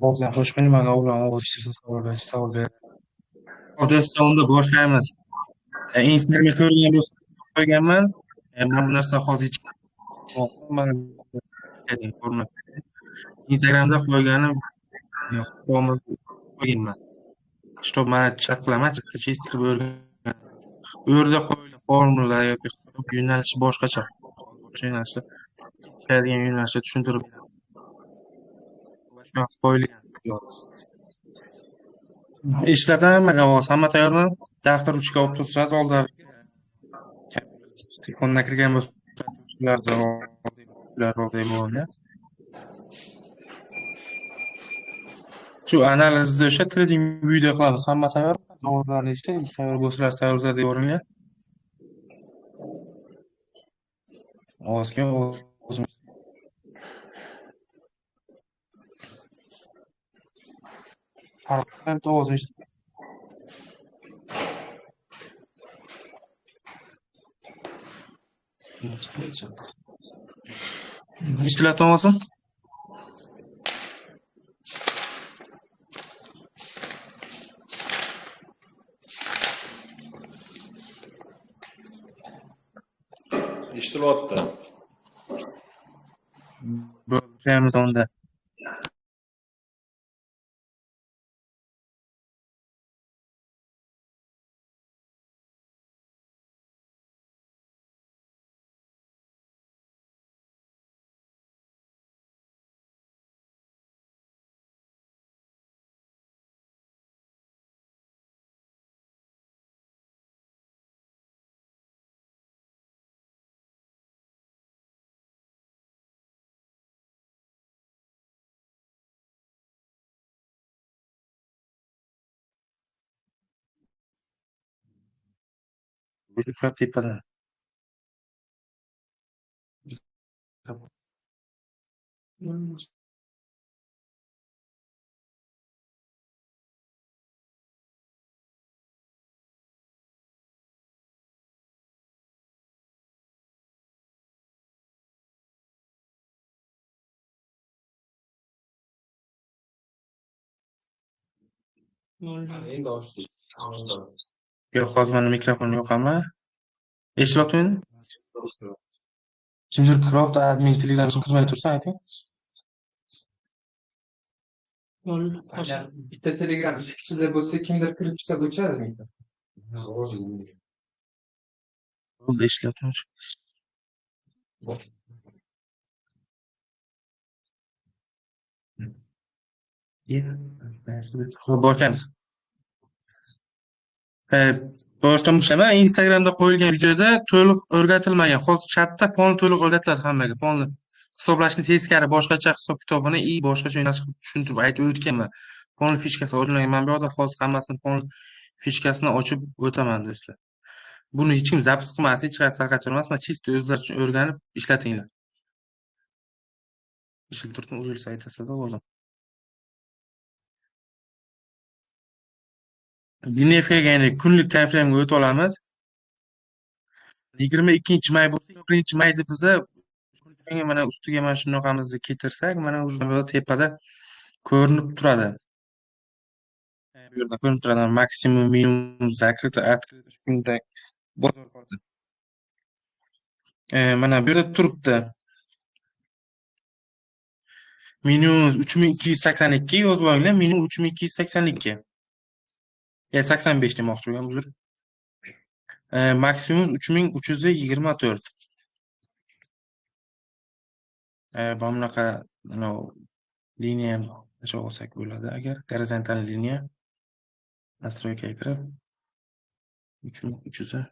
Hozir qo'shmang mana ular ovozsiz savol ber. Do'stumni boshlaymiz. Instagramga ko'rgan bo'lsa qo'yganman. Mana bu narsa hozir mana Instagramda qo'yganim yo'q. Qo'yganman. Чтоб mana chat qilaman, chatda chist qilib o'rgan. U yerda qo'yilgan formula yoki yo'nalishi boshqacha. Boshqa yo'nalishda ishlaydigan yo'nalishda tushuntirib boshqa qo'yilgan. Ishlataman, hamma tayyormi? Daftar ruchka olib turib sразу oldlariga telefondan kirgan bo'lsa ular bo'ldi. Shu analizni o'sha trading video qilamiz. Hamma tayyor. Ovozlarni eshitib, tayyor bo'lsalar tayyorlab yuboringlar. Ovozga o'zim har ovozini eshitib eshitilyapti ovozim? Eshitilyapti. Bo'lamiz onda. Bo'lib tepadan. Yo'q, hozir mani mikrofon yo'q hamma. Eshityaptimi? Kimdir kiryapti, admin Telegram kirmay tursa ayting. Bitta Telegram ikki kishida bo'lsa kimdir kirib chiqsa o'chadi. Bo'ldi, eshityaptimi? Boshlaymiz. Boshdan boshlaman. Instagramda qo'yilgan videoda to'liq o'rgatilmagan. Hozir chatda fon to'liq o'rgatiladi hammaga. Fonni hisoblashni teskari boshqacha hisob kitobini boshqacha yo'nalish qilib tushuntirib aytib o'tganman. Fon fichkasi ochilmagan. Men bu yerda hozir hammasini fon fichkasini ochib o'taman do'stlar. Buni hech kim zapis qilmas, hech qayerga tarqatolmas. Men chist o'zlar uchun o'rganib ishlatinglar. Ishilib turibmi, o'zingizlar aytasizlar o'g'lim. Binefga ya'ni kunlik time frame'ga o'tib olamiz. 22 may bo'lsa, 1-mayda biza mana ustiga mana shunaqamizni keltirsak, mana o'sha tepada ko'rinib turadi. Bu yerda ko'rinib turadi maksimum, minimum, закрыто, открыто shunday bozor bor. Mana bu yerda turibdi. Minimum 3282 yozib olinglar, minimum 3282. 85 demoqchi bo'lgan, uzr. Maksimum 3324. Bunaqa liniya ham tashlab olsak bo'ladi agar gorizontal liniya. Настройкаga kirib 3300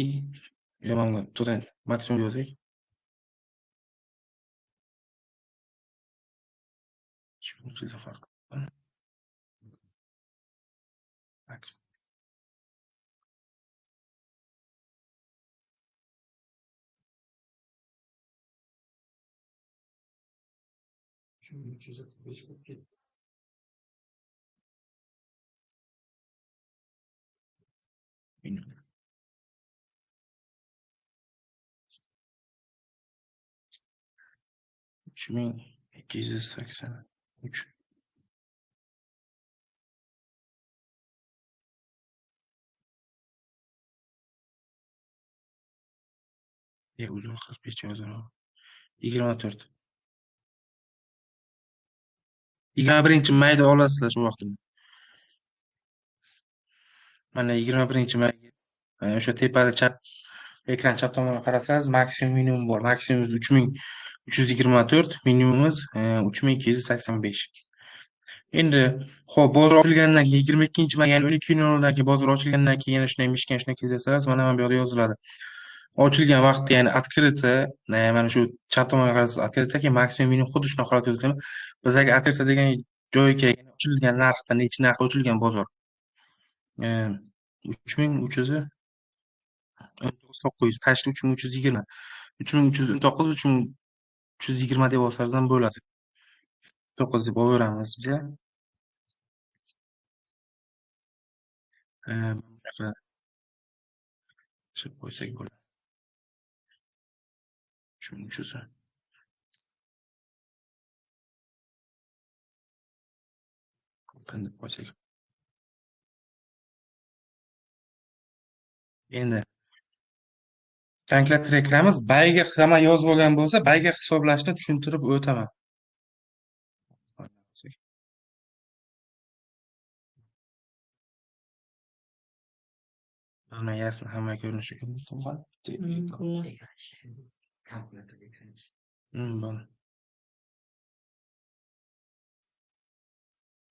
и yomon to'g'ri maksimum yozing. 3300 farq. Maksimum. Uch ming 280. 3. Uzun 45 yozaman. 24. 21-mayda olasizlar shu vaqtda. Mana 21-mayga o'sha tepada chap ekran chap tomoniga qarasangiz maksimum minimum bor. Maksimumimiz 3324, minimumimiz 3285. Endi xo'p, bozor ochilgandan keyin 22-may, ya'ni 12:00dan keyin bozor ochilgandan keyin yana shunday mishkan shunday desangiz, mana bu yerda yoziladi. Ochilgan vaqtda, ya'ni открыто, mana shu chap tomonga qarasangiz открыто, keyin maksimum minimum xuddi shunaqa holat yozilgan. Bizdagi открыто degan joyga ochilgan narxda necha narxda ochilgan bozor? 3300 900 tashli 3320. 3319, 3320 deb olsangiz ham bo'ladi. 9 deb olaveramiz biza. Bunaqa qilib qo'ysak bo'ladi. 3300. Qanday qo'ysak. Endi kalkulyatorga kiramiz. Bayga hamma yozib olgan bo'lsa, bayga hisoblashni tushuntirib o'taman. Mana yarısini hamma ko'rinishi bo'ladi. Bo'ldi.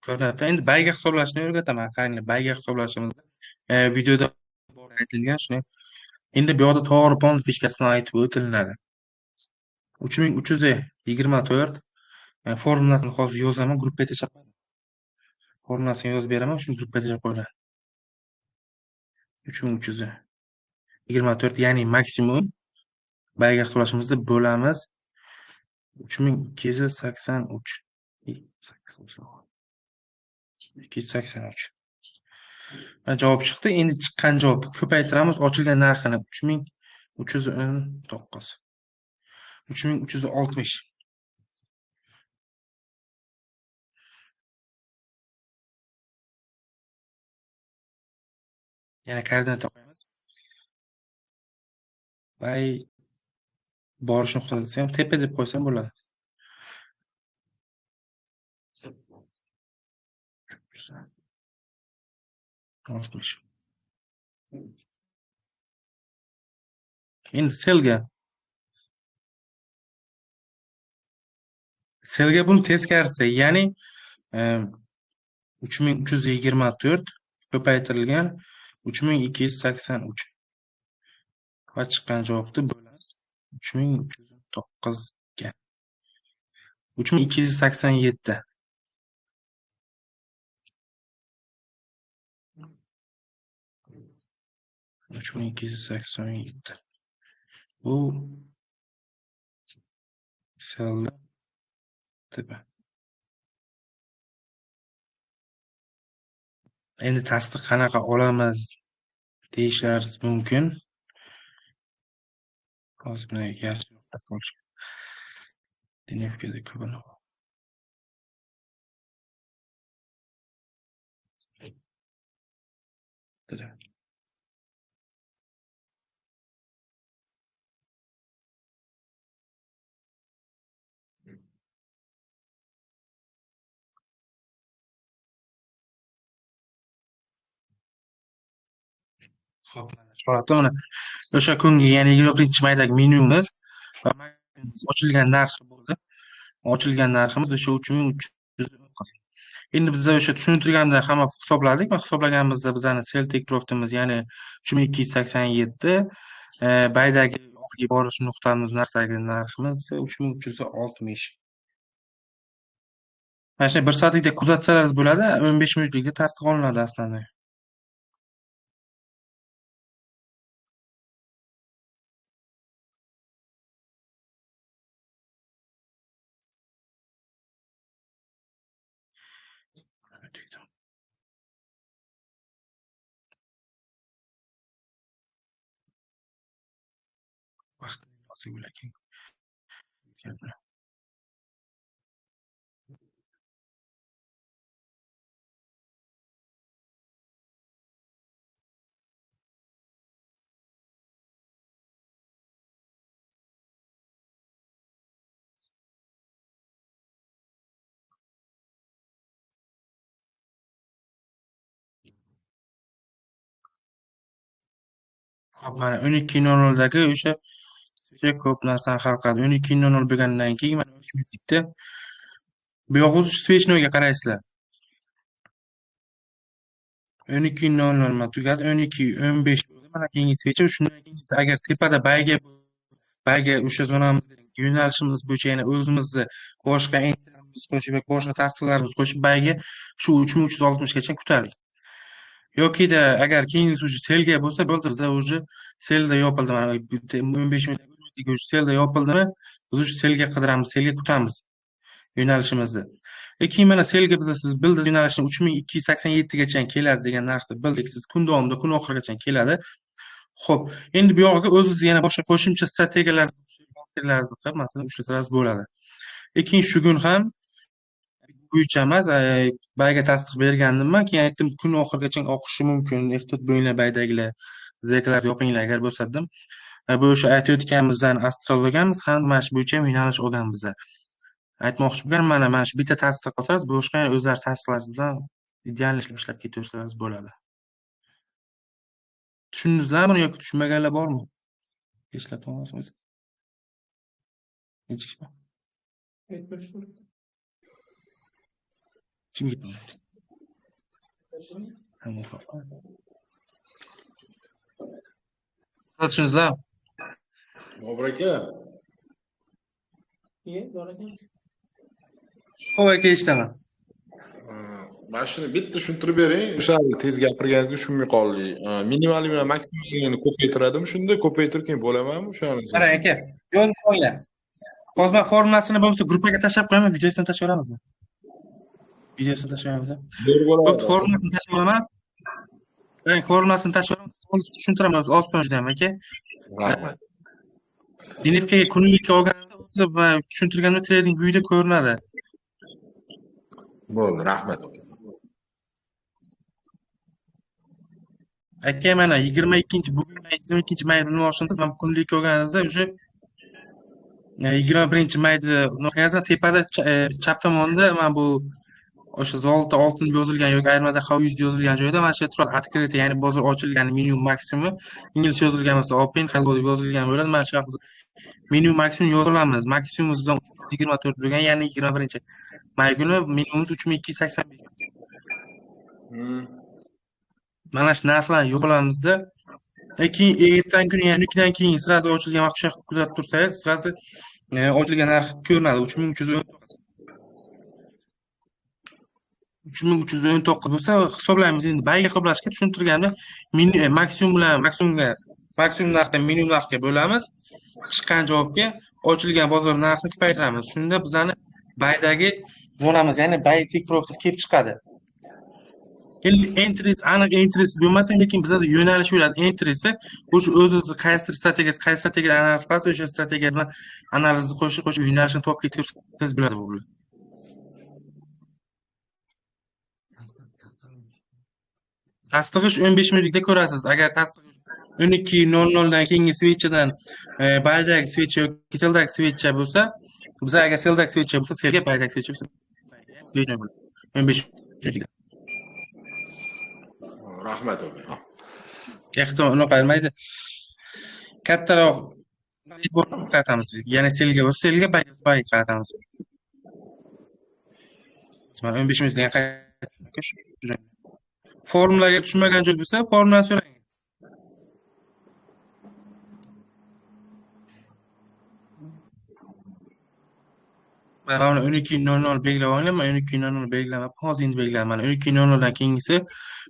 Ko'ryapti. Endi bayga hisoblashni o'rgataman. Qaranglar, bayga hisoblashimizda videoda aytilgan shuni. Endi bu yoqda to'g'ri fond fichkasi bilan aytib o'tiladi. 3324 formulasini hozir yozaman, gruppaga tashlab. Formulasini yozib beraman, shuni gruppaga tashlab qo'yiladi. 3324, ya'ni maksimum bayga hisoblashimizda bo'lamiz 3283. 283. Mana javob chiqdi. Endi chiqqan javobni ko'paytiramiz. Ochilgan narxini 3319. 3360. Yana koordinata qo'yamiz. Bay borish nuqtasi ham tepa deb qo'ysam bo'ladi. Endi selga buni teskarisi, ya'ni 3324 ko'paytirilgan 3283 va chiqqan javobni bo'lamiz 3309 ga. 3287. 3287. Bu selda tepa. Endi tasdiq qanaqa olamiz deyishlaringiz mumkin. Hozir buni yaxshi tasdiq olish. Dinevkada ko'pini. Xo'p, mana o'sha kungi, ya'ni 21-maydagi minimumimiz va maksimumimiz ochilgan narxi bo'ldi. Ochilgan narximiz o'sha 3300. Endi bizda o'sha tushuntirganda hamma hisobladik va hisoblaganimizda bizani Celtic Profitimiz, ya'ni 3287, baydagi oxirgi borish nuqtamiz narxdagi narximiz 3360. Mana shunday 1 soatlikda kuzatsangiz bo'ladi, 15 minutlikda tasdiq olinadi aslida. Vaqtni yozib bo'laking. Hop, mana 12:00dagi o'sha juda ko'p narsani hal qiladi. 12:00 bo'lgandan keyin mana 3 minutlikda bu yoqda svechnoyga qaraysizlar. 12:00 mana tugadi. 12:15 bo'ldi. Mana keyingi svechka. Shundan keyingisi agar tepada bayga o'sha zonamiz yo'nalishimiz bo'yicha yana o'zimizni boshqa enterlarimizni qo'shib yoki boshqa tasdiqlarimizni qo'shib bayga shu 3360 gacha ko'tardik. Yokida agar keyingisi уже selga bo'lsa bo'ldi, biza уже selda yopildi. Mana 15 minutlik уже selda yopildimi, biz уже selga qidiramiz, selga kutamiz yo'nalishimizni. Keyin mana selga siz bildingiz yo'nalishni 3287 gacha keladi degan narxni bildik. Siz kun davomida kun oxirigacha keladi. Xo'p, endi bu yog'iga o'zingiz yana boshqa qo'shimcha strategiyalar qilib, masalan, ushlasangiz bo'ladi. Keyin shu kun ham bo'yicha emas, bayga tasdiq bergandimman. Keyin aytdim, kun oxirigacha oqishi mumkin. Ehtiyot bo'linglar baydagilar, zekalar yopinglar agar bo'lsa dedim. Bu o'sha aytayotganimizdan astrologiyamiz ham mana shu bo'yicha yo'nalish olgan biza. Aytmoqchi bo'lganim mana shu bitta tasdiq qilsangiz, boshqa o'zlari tasdiqlash bilan ideal ishlab ketaversangiz bo'ladi. Tushundingizlarmi yoki tushunmaganlar bormi? Eslatib olasiz? Nechikmi? Kimga aytyapti? Tushundingizlarmi? Bobur aka, Xo'p, aka eshitaman. mana shuni bitta tushuntirib bering. O'sha tez gapirganingizga tushunmay qoldik. Minimal va maksimalni ko'paytiradimi? Shunda ko'paytirib bo'lamanmi o'shani? Qarang aka, yozib qo'yinglar. Hozir men formulasini bo'lmasa gruppaga tashlab qo'yaman, videosini tashlab yuboramizmi? Videosini tashlab yuboramiz. Xo'p, formulasini tashlab yuboraman. Qarang, formulasini tashlab yuboraman. Tushuntiraman o'zi oson juda ham aka. Rahmat. Dinipkaga kunlikka olganimda o'zi tushuntirganimda trading view da ko'rinadi. Bo'ldi, rahmat. Aka mana 22 may bilmoqchimsiz, men kunlikka olganingizda o'sha 21 mayda olganingizda tepada chap tomonda mana bu o'sha zolta oltin yozilgan yoki ayrimada how yuz yozilgan joyda mana shu turadi открытый, ya'ni bozor ochilgan minimum maksimum inglizcha yozilgan bo'lsa open hello deb yozilgan bo'ladi. Mana shu minimum maksimum yozilamiz. Maksimumimiz 324 bo'lgan, ya'ni 21 may kuni minimumimiz 3285. Mana shu narxlarni yo'qolamizda. Keyin ertangi kuni, ya'ni 2dan keyin sirazi ochilgan vaqt kuzatib tursangiz, sirazi ochilgan narx ko'rinadi. 3319 bo'lsa hisoblaymiz. Endi bayga hisoblashga tushuntirganda maksimum bilan maksimum narxdan minimum narxga bo'lamiz. Chiqqan javobga ochilgan bozor narxini ko'paytiramiz. Shunda bizani baydagi zonamiz, ya'ni bay take profit kelib chiqadi. Endi entries aniq entries bo'lmasa, lekin bizda yo'nalish bo'ladi. Entries o'sha o'z-o'zi qaysi strategiya analiz qilsa, o'sha strategiya bilan analizni qo'shib yo'nalishni topib ketaversangiz bo'ladi bu. Tasdig'ish 15 minutlikda ko'rasiz. Agar tasdig'ish 12:00 dan keyingi switchdan baydagi switch yoki seldagi switch bo'lsa, biz agar seldagi switch bo'lsa, selga, baydagi switch bo'lsa, switch bo'ladi. 15 minutlikda. Rahmat aka. Ehtimol unaqa qilmaydi. Kattaroq qaratamiz. Ya'ni selga bo'lsa, selga, bayga qaratamiz. Mana 15 minutdan qaytib formulaga tushunmagan joy bo'lsa, formulani so'rang. Mana 12:00 belgilab olinglar. Mana 12:00 belgilamabman. Hozir endi belgiladim. Mana 12:00 dan keyingisi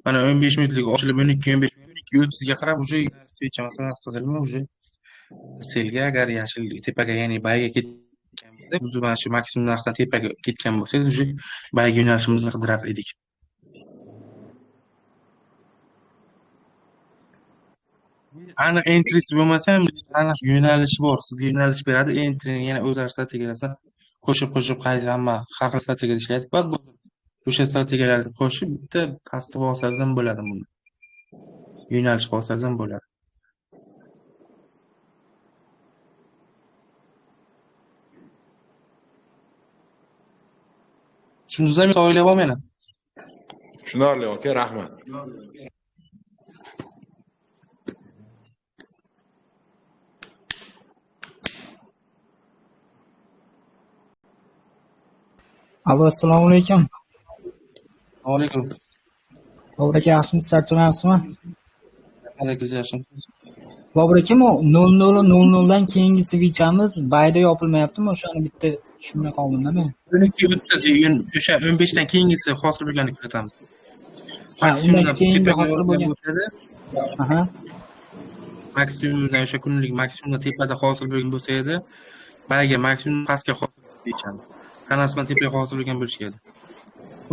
mana 15 minutlik ochilib 12:15 ga qarab уже switch masalan qizilmi уже selga agar yashil tepaga, ya'ni bayga ketgan bo'lsa, biz mana shu maksimum narxdan tepaga ketgan bo'lsa, уже bayga yo'nalishimizni qidirar edik. Aniq entries bo'lmasa ham aniq yo'nalishi bor. Sizga yo'nalish beradi. Entry yana o'zlari strategiyasi qo'shib qaysi hamma har xil strategiyada ishlaydi. O'sha strategiyalarni qo'shib bitta tasdiq olsangiz ham bo'ladi buni. Yo'nalish olsangiz ham bo'ladi. Tushundingizmi? O'ylab olmayman. Tushunarli aka, rahmat. Alo, assalomu alaykum. Alaykum. Bobur aka, yaxshimisiz? Charchamayapsizmi? Aleyküm. Bobur aka, u 00:00 dan keyingi svichamiz bayda yopilmayaptimi? O'shani bitta tushunmay qoldim-da men. 12 o'sha 15 dan keyingisi hosil bo'lganini kiritamiz. Ha, undan Maksimumdan keyingi tepaga hosil bo'lgan. bo'lsa-da, Aha. maksimumdan o'sha kunlik maksimumdan tepada hosil bo'lgan bo'lsa edi, bayga maksimum pastga hosil bo'lsa ichamiz. Tanasidan tepaga hosil bo'lgan bo'lishi kerak.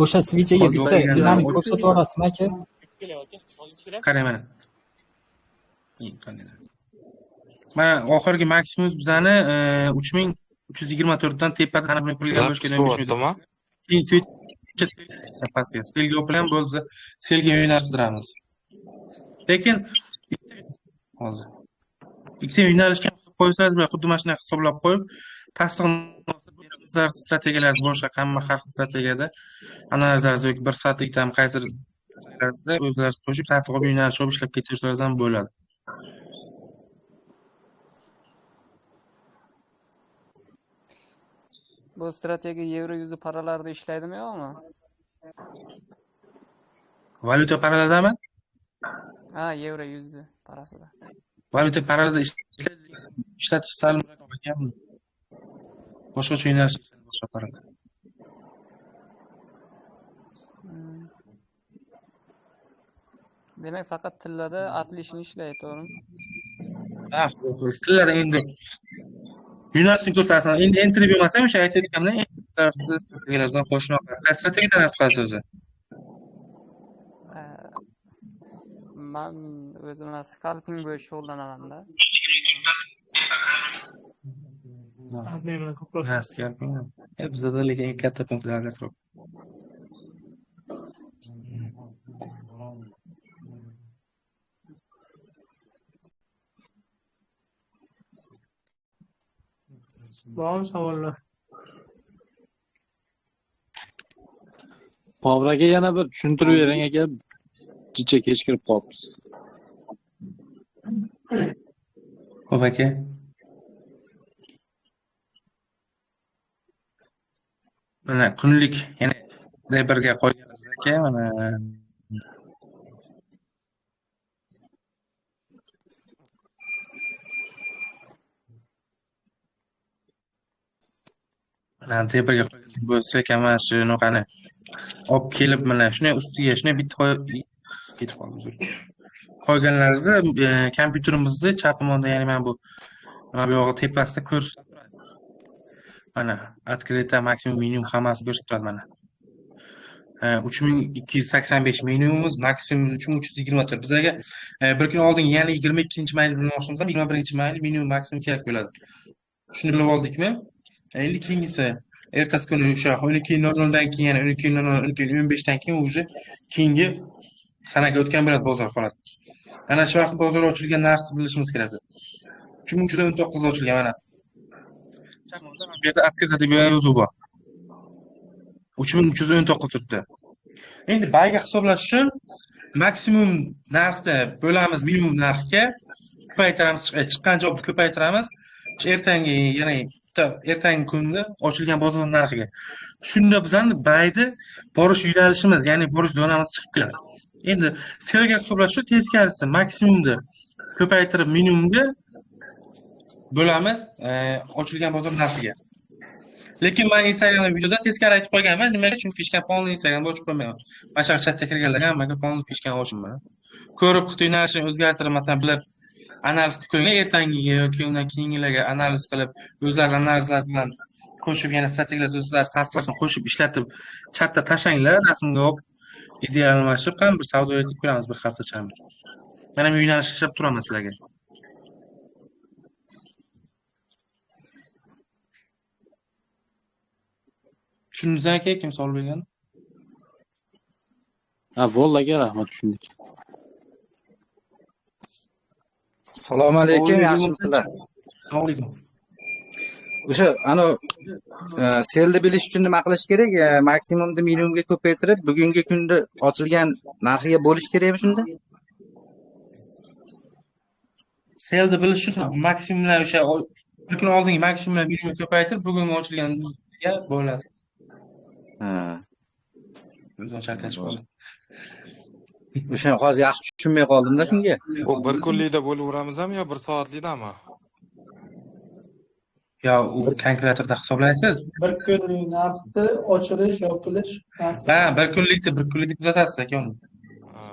O'sha svichaga Hozir bitta o'qiganlar nimani o'zi- ko'rsatib yuborasizmi aka? Qarang mana. Mana oxirgi maksimumimiz bizani 3324 dan tepada qana bilan qurilgan bo'lishi kerak. Keyin switch pastga selga bilan bo'lsa selga yo'naltiramiz. Lekin hozir ikkita yo'nalishga qo'ysangiz bo'ladi, xuddi mana shunaqa hisoblab qo'yib, pastqi strategiyalar boshqa hamma har xil strategiyada analizlar yoki bir strategiyada ham qaysidir o'zlari qo'shib pastqi yo'nalish olib ishlab ketishlaringiz ham bo'ladi. Bu strategiya yevro yuzi paralarda ishlaydimi yo'qmi? Valyuta paraladami? Ha, yevro yuzi parasida. Valyuta paralada ishlatish sal murakkab ekan. Boshqacha yo'nalish boshqa parada. Demak, faqat tillada atlishni ishlaydi, to'g'rimi? Tillar endi yo'nalishni ko'rsatsin. Endi entry bo'lmasa o'sha aytayotganimda strategiyalardan qo'shmoq. Strategiyadan asqasi o'zi. Man o'zim scalping bo'yicha shug'ullanaman-da. Scalping. Bizda lekin eng katta punktlarga turib. Bormi savollar? Bobur aka, yana bir tushuntirib bering aka. Kecha kech kirib qolibmiz. Xo'p aka. Mana kunlik yana birga qo'yganmiz aka, mana tepaga qo'ygan bo'lsak ham mana shunaqani olib kelib mana shunday ustiga shunday bitta ketib qoldi. Qo'yganlaringizni kompyuterimizni chap tomonda, ya'ni mana bu yog'i tepasida ko'rsatib turadi. Mana открыто maksimum minimum hammasi ko'rsatib turadi mana. 3285 minimumimiz, maksimumimiz 3324. Bizlarga bir kun oldin yana 22-mayni bilmoqchimiz ham 21-mayni minimum maksimum kerak bo'ladi. Shuni bilib oldikmi? Endi keyingisi ertasi kuni o'sha 12:00 dan keyin yana 12:00, 12:15 dan keyin уже keyingi sanaga o'tgan bo'ladi bozor holati. Ana shu vaqt bozor ochilgan narxni bilishimiz kerak. 3319 ochilgan mana. Bu yerda открыто deb yozuv bor. 3319 turibdi. Endi bayga hisoblash uchun maksimum narxda bo'lamiz minimum narxga ko'paytiramiz, chiqqan jobni ko'paytiramiz. Ertangi, ya'ni ertangi kunda ochilgan bozor narxiga. Shunda bizning bayda borish yo'nalishimiz, ya'ni borish zonamiz chiqib keladi. Endi selga hisoblash uchun teskarisi maksimumni ko'paytirib minimumga bo'lamiz ochilgan bozor narxiga. Lekin men Instagram videoda teskari aytib qo'yganman, nimaga? Chunki fishkani polni Instagramda ochib qo'ymayman. Mana shu chatga kirganlarga hammaga polni fishkani ochmayman. Ko'rib yo'nalishini o'zgartirib, masalan, bilib analiz qilib qo'ygan, ertangiga yoki undan keyingilarga analiz qilib, o'zlari analizlar bilan qo'shib, yana strategiyalar o'zlari sostavini qo'shib ishlatib, chatda tashlanglar, rasmga olib, ideya almashib ham bir savdo etib ko'ramiz bir haftacha. Mana bu yo'nalish ishlab turaman sizlarga. Tushundingiz aka, kim savol bergan? Ha, bo'ldi aka, rahmat, tushundik. Assalomu alaykum, yaxshimisizlar? Assalomu alaykum. O'sha selni bilish uchun nima qilish kerak? Maksimumni minimumga ko'paytirib, bugungi kunda ochilgan narxiga bo'lish kerakmi shunda? Selni bilish uchun maksimumlar o'sha bir kun oldingi maksimumlar minimumga ko'paytirib, bugun ochilganiga bo'ladi. Ha. O'zim chalkashib qoldim. O'sha hozir yaxshi tushunmay qoldimda shunga. Bu bir kunlikda bo'laveramizmi yo bir soatlikdami? Yo, u kalkulyatorda hisoblaysiz. Bir kunlik narxi ochilish, yopilish narxi. Ha, bir kunlikni kuzatasiz aka uni. Ha.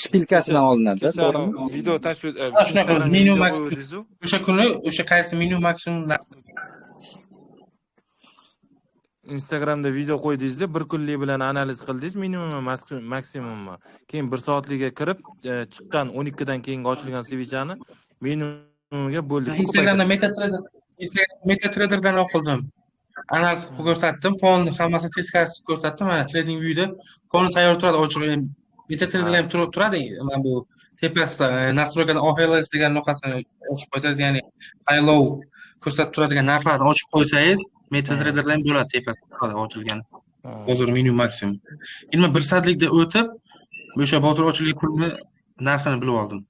Shpilkasidan olinadi, Kechani to'g'rimi? video tashkil Ha, shunaqa o'zi minimum video maksimum. qo'yuvdingiz-ku. O'sha kuni o'sha qaysi minimum maksimum Instagramda video qo'ydingizda bir kunlik bilan analiz qildingiz, minimum maksimummi? Keyin bir soatlikka kirib, chiqqan 12 dan keyingi ochilgan sevichani minimumga bo'ldik. Instagramda MetaTrader'dan o'qidim. Analiz qilib ko'rsatdim. Fonni hammasini teskarisi ko'rsatdim. Mana Trading View'da fonni tayyor turadi, ochiq. MetaTrader ham turadi. Mana bu tepasida nastroykadan OHLS degan nuqtasini ochib qo'ysangiz, ya'ni high low ko'rsatib turadigan narxlarni ochib qo'ysangiz, MetaTrader'da ham bo'ladi tepasida ochilgan. Bozor minimum maksimum. Endi men 1 soatlikda o'tib, o'sha bozor ochilgan kunni narxini bilib oldim.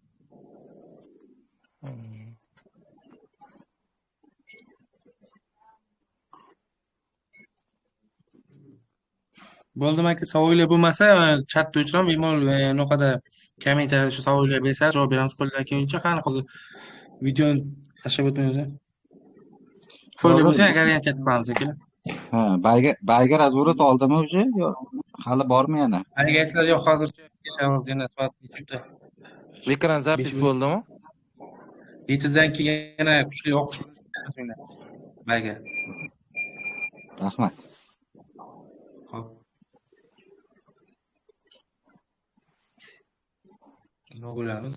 Bo'ldimi aka, savollar bo'lmasa, chatda o'chiraman, bemalol anaqada kommentariyada shu savollar bersa, javob beramiz qo'ldan kelguncha. Qani hozir videoni tashlab o'tmaymiz. Savollar bo'lsa, agar chat qilamiz aka. Ha, bayga razvorat oldimi o'zi? Yo, hali bormi yana? Aniq aytdilar, yo'q, hozircha kelamiz, yana soat nechida? Ekran zapish bo'ldimi? 7 dan keyin yana kuchli o'qish bayga. Rahmat. Xo'p. Nima bo'lamiz?